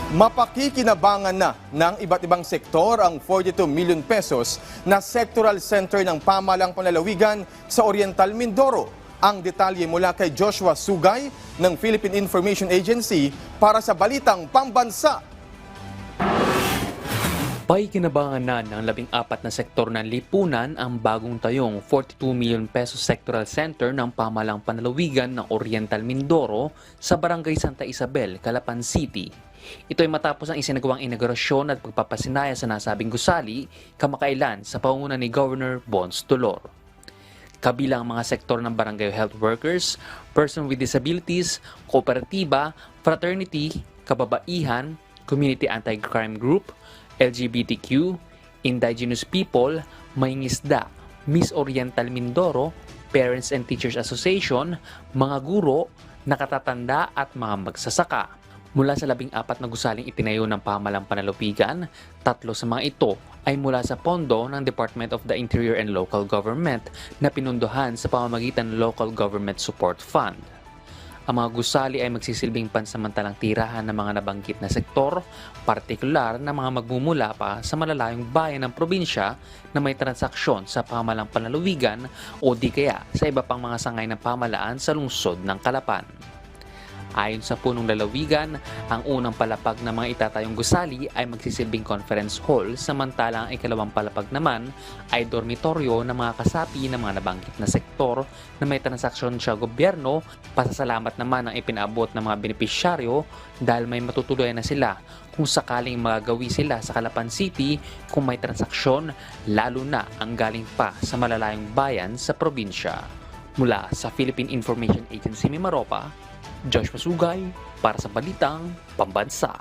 Mapakikinabangan na ng iba't ibang sektor ang 42 million pesos na sectoral center ng pamahalang panlalawigan sa Oriental Mindoro. Ang detalye mula kay Joshua Sugay ng Philippine Information Agency para sa Balitang Pambansa. Pakikinabangan na ng 14 na sektor ng lipunan ang bagong tayong 42 million pesos sectoral center ng pamahalang panlalawigan ng Oriental Mindoro sa Barangay Santa Isabel, Calapan City. Ito ay matapos ang isinagawang inaugurasyon at pagpapasinaya sa nasabing gusali kamakailan sa pangunguna ni Governor Bons Dolor. Kabilang ang mga sektor ng barangay health workers, person with disabilities, kooperatiba, fraternity, kababaihan, community anti-crime group, LGBTQ, indigenous people, mangingisda, Miss Oriental Mindoro, Parents and Teachers Association, mga guro, nakatatanda at mga magsasaka. Mula sa 14 na gusaling itinayo ng pamahalang panlalawigan, 3 sa mga ito ay mula sa pondo ng Department of the Interior and Local Government na pinundohan sa pamamagitan ng Local Government Support Fund. Ang mga gusali ay magsisilbing pansamantalang tirahan ng mga nabanggit na sektor, partikular na mga magmumula pa sa malalayong bayan ng probinsya na may transaksyon sa pamahalang panlalawigan o di kaya sa iba pang mga sangay ng pamahalaan sa lungsod ng Calapan. Ayon sa punong lalawigan, ang unang palapag ng mga itatayong gusali ay magsisilbing conference hall, samantalang ang ikalawang palapag naman ay dormitoryo ng mga kasapi ng mga nabanggit na sektor na may transaksyon sa gobyerno. Pasasalamat naman ang ipinaabot ng mga benepisyaryo dahil may matutuluyan na sila kung sakaling magagawi sila sa Calapan City kung may transaksyon, lalo na ang galing pa sa malalayong bayan sa probinsya. Mula sa Philippine Information Agency Mimaropa, Joshua Sugay para sa Balitang Pambansa.